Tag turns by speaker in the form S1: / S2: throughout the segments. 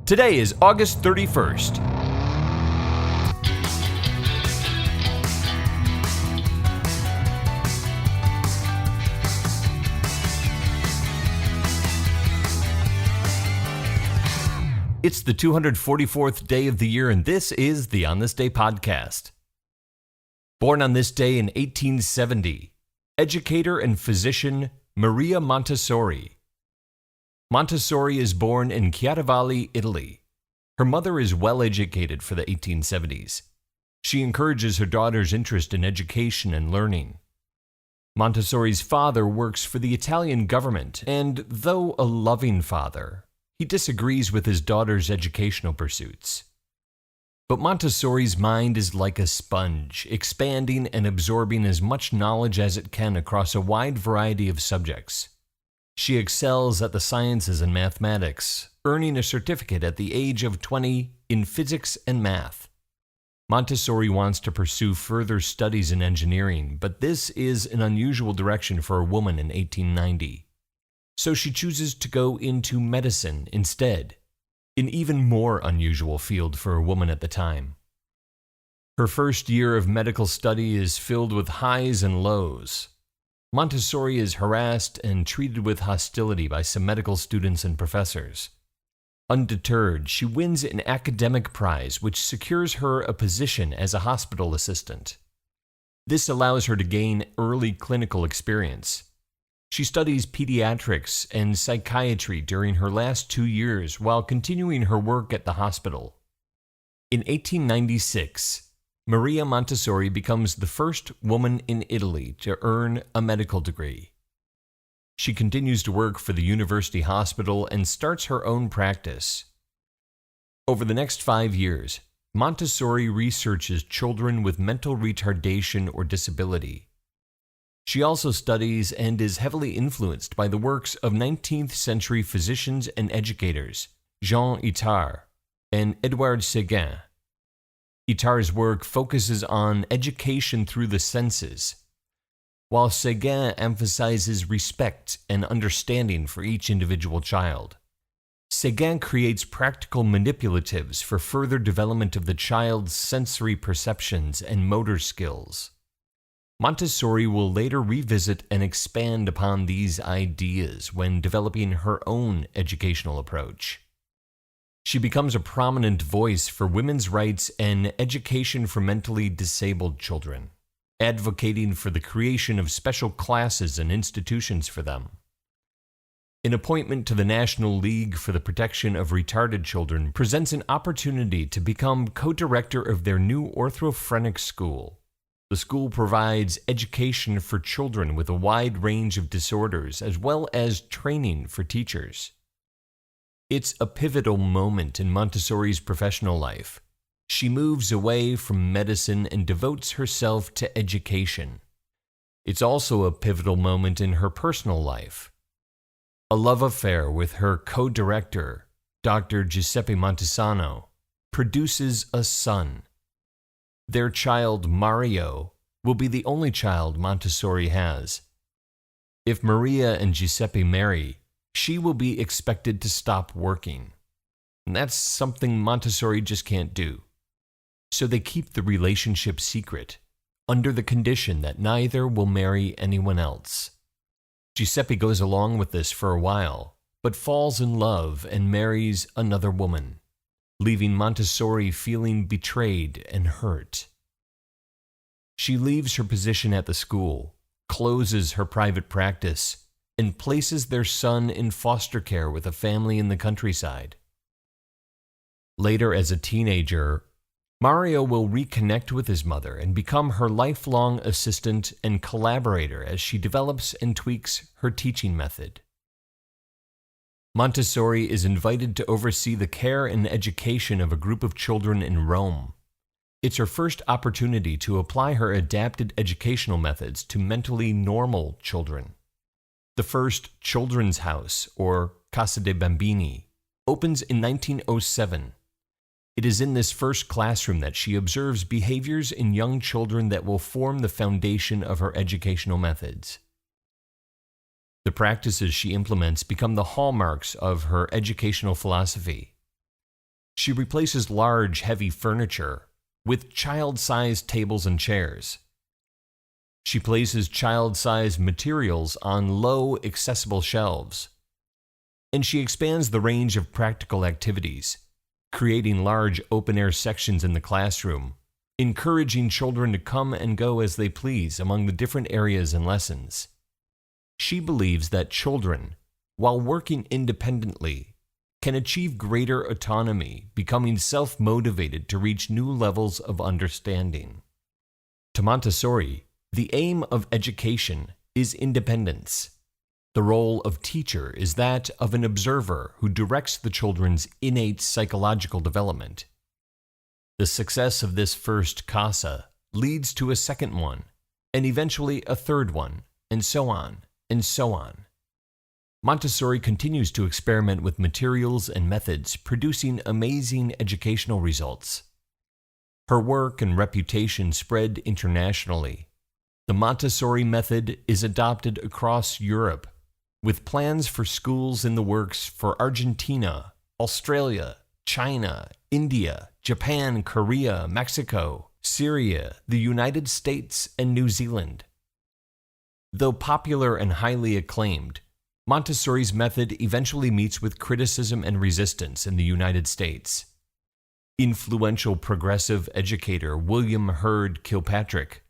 S1: Today is August 31st. It's the 244th day of the year, and this is the On This Day podcast. Born on this day in 1870, educator and physician Maria Montesorri. Montesorri is born in Chiaravalle, Italy. Her mother is well educated for the 1870s. She encourages her daughter's interest in education and learning. Montessori's father works for the Italian government, and though a loving father, he disagrees with his daughter's educational pursuits. But Montessori's mind is like a sponge, expanding and absorbing as much knowledge as it can across a wide variety of subjects. She excels at the sciences and mathematics, earning a certificate at the age of 20 in physics and math. Montessori wants to pursue further studies in engineering, but this is an unusual direction for a woman in 1890. So she chooses to go into medicine instead, an even more unusual field for a woman at the time. Her first year of medical study is filled with highs and lows. Montessori is harassed and treated with hostility by some medical students and professors. Undeterred, she wins an academic prize which secures her a position as a hospital assistant. This allows her to gain early clinical experience. She studies pediatrics and psychiatry during her last 2 years while continuing her work at the hospital. In 1896, Maria Montessori becomes the first woman in Italy to earn a medical degree. She continues to work for the university hospital and starts her own practice. Over the next 5 years, Montessori researches children with mental retardation or disability. She also studies and is heavily influenced by the works of 19th century physicians and educators, Jean Itard and Edouard Seguin. Itard's work focuses on education through the senses, while Seguin emphasizes respect and understanding for each individual child. Seguin creates practical manipulatives for further development of the child's sensory perceptions and motor skills. Montessori will later revisit and expand upon these ideas when developing her own educational approach. She becomes a prominent voice for women's rights and education for mentally disabled children, advocating for the creation of special classes and institutions for them. An appointment to the National League for the Protection of Retarded Children presents an opportunity to become co-director of their new orthophrenic school. The school provides education for children with a wide range of disorders as well as training for teachers. It's a pivotal moment in Montessori's professional life. She moves away from medicine and devotes herself to education. It's also a pivotal moment in her personal life. A love affair with her co-director, Dr. Giuseppe Montesano, produces a son. Their child, Mario, will be the only child Montessori has. If Maria and Giuseppe marry, she will be expected to stop working. And that's something Montessori just can't do. So they keep the relationship secret, under the condition that neither will marry anyone else. Giuseppe goes along with this for a while, but falls in love and marries another woman, leaving Montessori feeling betrayed and hurt. She leaves her position at the school, closes her private practice, and places their son in foster care with a family in the countryside. Later, as a teenager, Mario will reconnect with his mother and become her lifelong assistant and collaborator as she develops and tweaks her teaching method. Montessori is invited to oversee the care and education of a group of children in Rome. It's her first opportunity to apply her adapted educational methods to mentally normal children. The first children's house, or Casa dei Bambini, opens in 1907. It is in this first classroom that she observes behaviors in young children that will form the foundation of her educational methods. The practices she implements become the hallmarks of her educational philosophy. She replaces large, heavy furniture with child-sized tables and chairs. She places child-sized materials on low, accessible shelves. And she expands the range of practical activities, creating large open-air sections in the classroom, encouraging children to come and go as they please among the different areas and lessons. She believes that children, while working independently, can achieve greater autonomy, becoming self-motivated to reach new levels of understanding. To Montessori, the aim of education is independence. The role of teacher is that of an observer who directs the children's innate psychological development. The success of this first casa leads to a second one, and eventually a third one, and so on, and so on. Montessori continues to experiment with materials and methods, producing amazing educational results. Her work and reputation spread internationally. The Montessori method is adopted across Europe, with plans for schools in the works for Argentina, Australia, China, India, Japan, Korea, Mexico, Syria, the United States, and New Zealand. Though popular and highly acclaimed, Montessori's method eventually meets with criticism and resistance in the United States. Influential progressive educator William Hurd Kilpatrick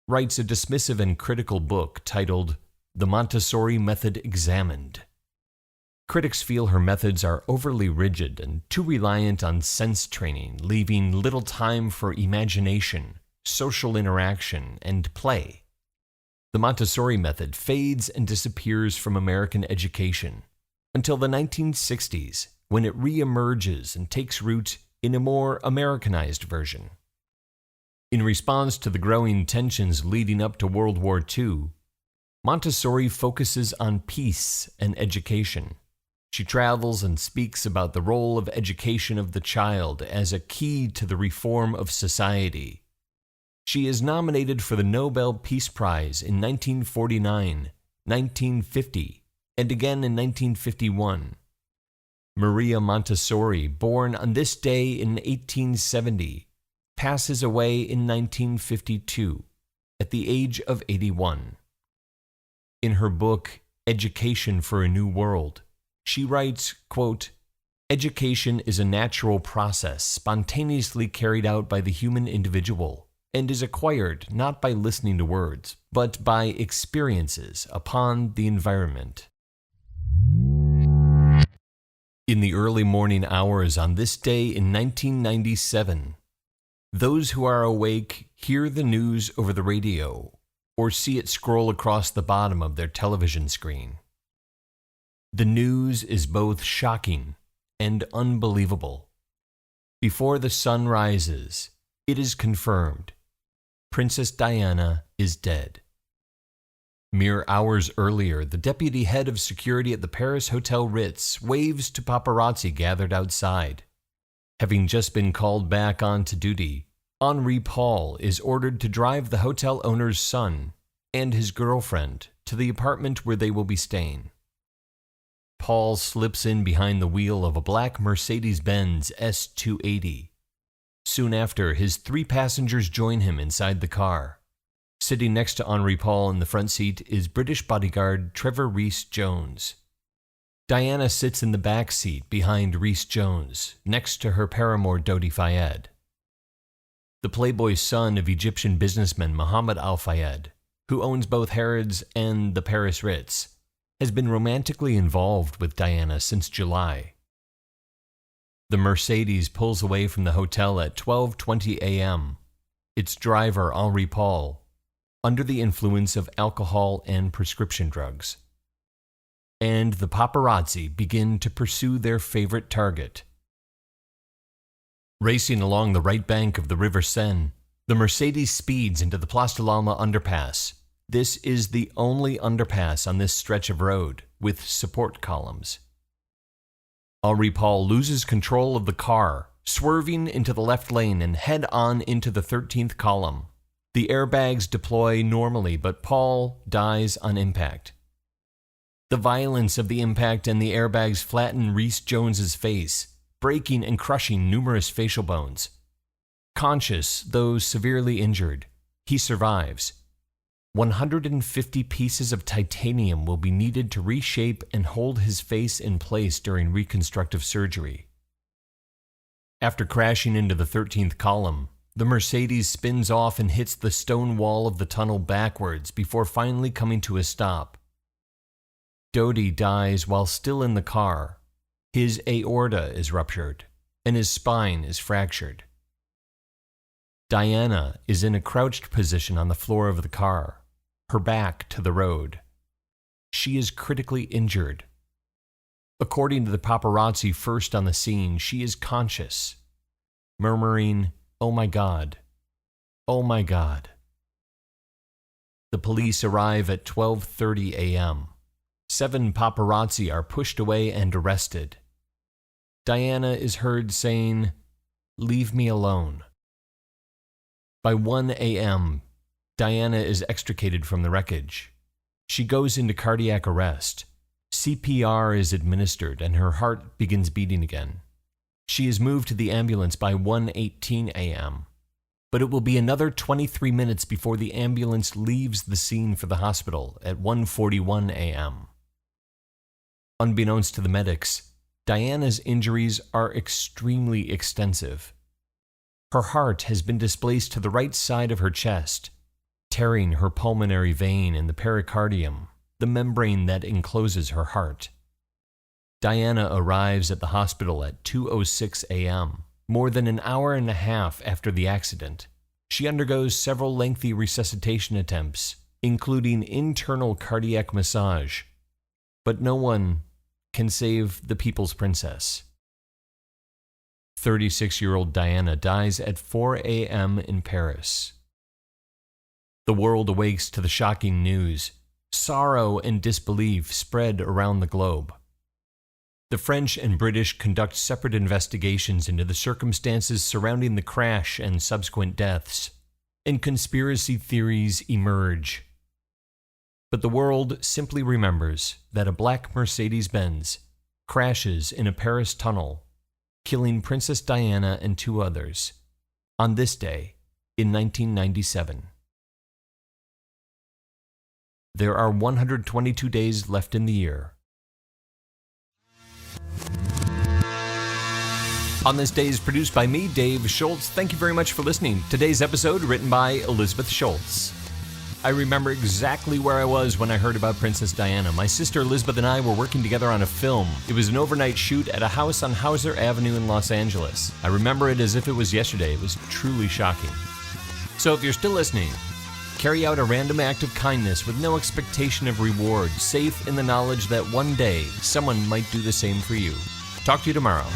S1: writes a dismissive and critical book titled The Montessori Method Examined. Critics feel her methods are overly rigid and too reliant on sense training, leaving little time for imagination, social interaction, and play. The Montessori method fades and disappears from American education until the 1960s, when it re-emerges and takes root in a more Americanized version. In response to the growing tensions leading up to World War II, Montessori focuses on peace and education. She travels and speaks about the role of education of the child as a key to the reform of society. She is nominated for the Nobel Peace Prize in 1949, 1950, and again in 1951. Maria Montessori, born on this day in 1870, passes away in 1952 at the age of 81. In her book, Education for a New World, she writes, quote, "Education is a natural process spontaneously carried out by the human individual and is acquired not by listening to words, but by experiences upon the environment." In the early morning hours on this day in 1997, those who are awake hear the news over the radio or see it scroll across the bottom of their television screen. The news is both shocking and unbelievable. Before the sun rises, it is confirmed. Princess Diana is dead. Mere hours earlier, the deputy head of security at the Paris Hotel Ritz waves to paparazzi gathered outside. Having just been called back on to duty, Henri Paul is ordered to drive the hotel owner's son and his girlfriend to the apartment where they will be staying. Paul slips in behind the wheel of a black Mercedes-Benz S280. Soon after, his 3 passengers join him inside the car. Sitting next to Henri Paul in the front seat is British bodyguard Trevor Rees-Jones. Diana sits in the back seat behind Rees-Jones, next to her paramour Dodi Fayed. The playboy son of Egyptian businessman Mohammed Al-Fayed, who owns both Harrods and the Paris Ritz, has been romantically involved with Diana since July. The Mercedes pulls away from the hotel at 12:20 a.m. Its driver, Henri Paul, under the influence of alcohol and prescription drugs. And the paparazzi begin to pursue their favorite target. Racing along the right bank of the River Seine, the Mercedes speeds into the Place de l'Alma underpass. This is the only underpass on this stretch of road, with support columns. Henri Paul loses control of the car, swerving into the left lane and head-on into the 13th column. The airbags deploy normally, but Paul dies on impact. The violence of the impact and the airbags flatten Rees-Jones's face, breaking and crushing numerous facial bones. Conscious, though severely injured, he survives. 150 pieces of titanium will be needed to reshape and hold his face in place during reconstructive surgery. After crashing into the 13th column, the Mercedes spins off and hits the stone wall of the tunnel backwards before finally coming to a stop. Dodi dies while still in the car. His aorta is ruptured, and his spine is fractured. Diana is in a crouched position on the floor of the car, her back to the road. She is critically injured. According to the paparazzi first on the scene, she is conscious, murmuring, "Oh my God, oh my God." The police arrive at 12:30 a.m. 7 paparazzi are pushed away and arrested. Diana is heard saying, "Leave me alone." By 1 a.m., Diana is extricated from the wreckage. She goes into cardiac arrest. CPR is administered and her heart begins beating again. She is moved to the ambulance by 1:18 a.m., but it will be another 23 minutes before the ambulance leaves the scene for the hospital at 1:41 a.m. Unbeknownst to the medics, Diana's injuries are extremely extensive. Her heart has been displaced to the right side of her chest, tearing her pulmonary vein in the pericardium, the membrane that encloses her heart. Diana arrives at the hospital at 2:06 a.m., more than an hour and a half after the accident. She undergoes several lengthy resuscitation attempts, including internal cardiac massage, but no one can save the People's Princess. 36-year-old Diana dies at 4 a.m. in Paris. The world awakes to the shocking news. Sorrow and disbelief spread around the globe. The French and British conduct separate investigations into the circumstances surrounding the crash and subsequent deaths, and conspiracy theories emerge. But the world simply remembers that a black Mercedes-Benz crashes in a Paris tunnel, killing Princess Diana and 2 others, on this day in 1997. There are 122 days left in the year. On This Day is produced by me, Dave Schultz. Thank you very much for listening. Today's episode written by Elizabeth Schultz. I remember exactly where I was when I heard about Princess Diana. My sister Elizabeth and I were working together on a film. It was an overnight shoot at a house on Hauser Avenue in Los Angeles. I remember it as if it was yesterday. It was truly shocking. So if you're still listening, carry out a random act of kindness with no expectation of reward, safe in the knowledge that one day someone might do the same for you. Talk to you tomorrow.